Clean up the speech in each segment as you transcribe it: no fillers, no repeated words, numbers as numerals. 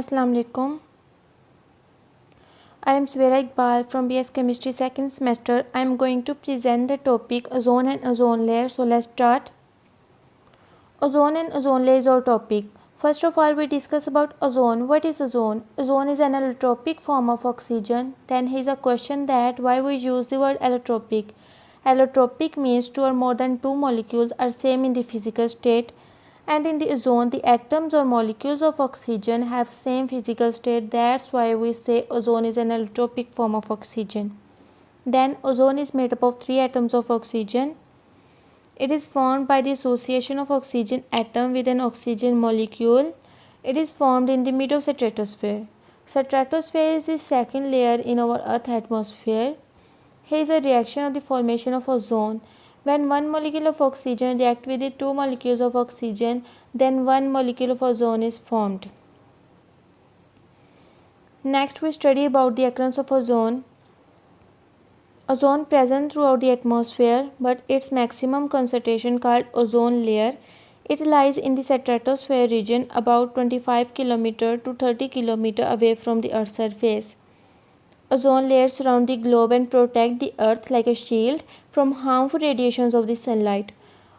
Assalamu alaikum. I am Swera Iqbal from BS Chemistry second semester. I am going to present the topic ozone and ozone layer. So let's start. Ozone and ozone layer is our topic. First of all, we discuss about ozone. What is ozone? Ozone is an allotropic form of oxygen. Then here is a question that why we use the word allotropic. Allotropic means two or more than two molecules are same in the physical state. And in the ozone, the atoms or molecules of oxygen have same physical state. That's why we say ozone is an allotropic form of oxygen. Then ozone is made up of three atoms of oxygen. It is formed by the association of oxygen atom with an oxygen molecule. It is formed in the mid of stratosphere. Stratosphere is the second layer in our Earth atmosphere. Here is a reaction of the formation of ozone. When one molecule of oxygen reacts with the two molecules of oxygen, then one molecule of ozone is formed. Next, we study about the occurrence of ozone. Ozone present throughout the atmosphere, but its maximum concentration called ozone layer. It lies in the stratosphere region about 25 km to 30 km away from the Earth's surface. Ozone layers surround the globe and protect the Earth like a shield from harmful radiations of the sunlight.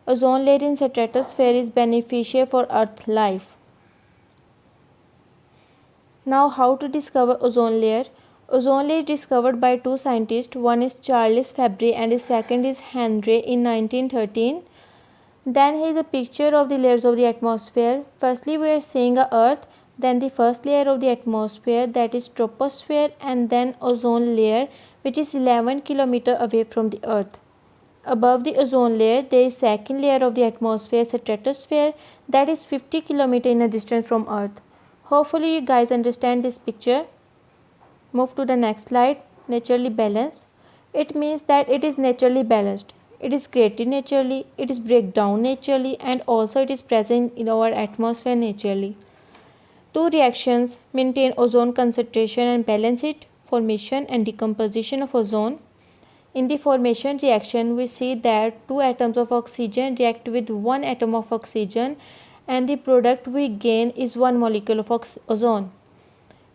Ozone layer in stratosphere is beneficial for Earth life. Now, how to discover ozone layer? Ozone layer is discovered by two scientists. One is Charles Fabry and the second is Henry in 1913. Then here is a picture of the layers of the atmosphere. Firstly, we are seeing a Earth. Then the first layer of the atmosphere, that is troposphere, and then ozone layer, which is 11 km away from the Earth. Above the ozone layer, there is second layer of the atmosphere, stratosphere, that is 50 km in a distance from Earth. Hopefully you guys understand this picture. Move to the next slide. Naturally balanced. It means that it is naturally balanced. It is created naturally, it is break down naturally, and also it is present in our atmosphere naturally. Two reactions maintain ozone concentration and balance it: formation and decomposition of ozone. In the formation reaction, we see that two atoms of oxygen react with one atom of oxygen, and the product we gain is one molecule of ozone.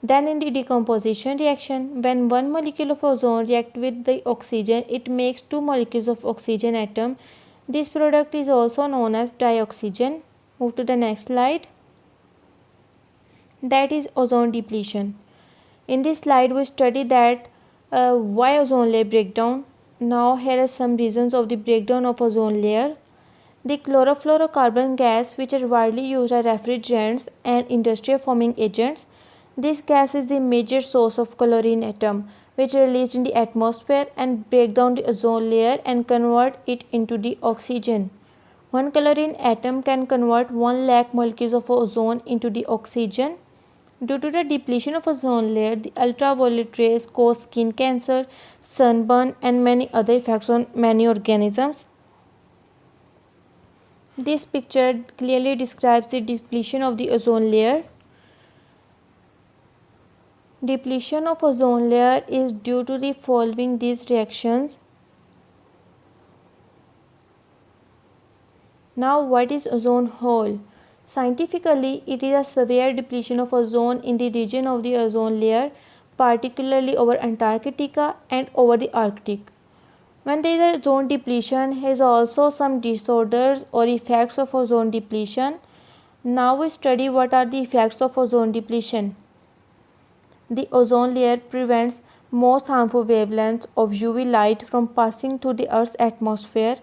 Then in the decomposition reaction, when one molecule of ozone reacts with the oxygen, it makes two molecules of oxygen atom. This product is also known as dioxygen. Move to the next slide. That is ozone depletion. In this slide, we study that why ozone layer breakdown. Now here are some reasons of the breakdown of ozone layer. The chlorofluorocarbon gas, which are widely used as refrigerants and industrial forming agents. This gas is the major source of chlorine atom, which are released in the atmosphere and break down the ozone layer and convert it into the oxygen. One chlorine atom can convert 1 lakh molecules of ozone into the oxygen. Due to the depletion of ozone layer, the ultraviolet rays cause skin cancer, sunburn, and many other effects on many organisms. This picture clearly describes the depletion of the ozone layer. Depletion of ozone layer is due to the following these reactions. Now, what is ozone hole? Scientifically, it is a severe depletion of ozone in the region of the ozone layer, particularly over Antarctica and over the Arctic. When there is a ozone depletion, there is also some disorders or effects of ozone depletion. Now we study what are the effects of ozone depletion. The ozone layer prevents most harmful wavelengths of UV light from passing through the Earth's atmosphere.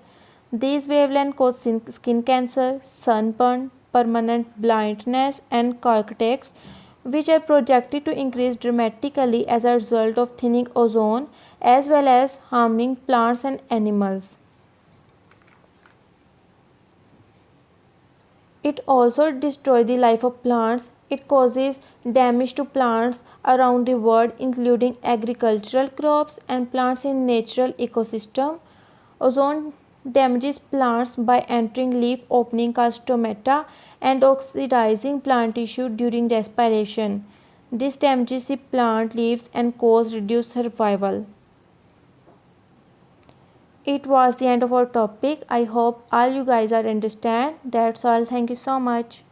These wavelengths cause skin cancer, sunburn, permanent blindness, and cataracts, which are projected to increase dramatically as a result of thinning ozone, as well as harming plants and animals. It also destroys the life of plants. It causes damage to plants around the world, including agricultural crops and plants in natural ecosystem. Ozone damages plants by entering leaf opening called stomata and oxidizing plant tissue during respiration. This damages the plant leaves and causes reduced survival. It was the end of our topic. I hope all you guys are understand. That's all. Thank you so much.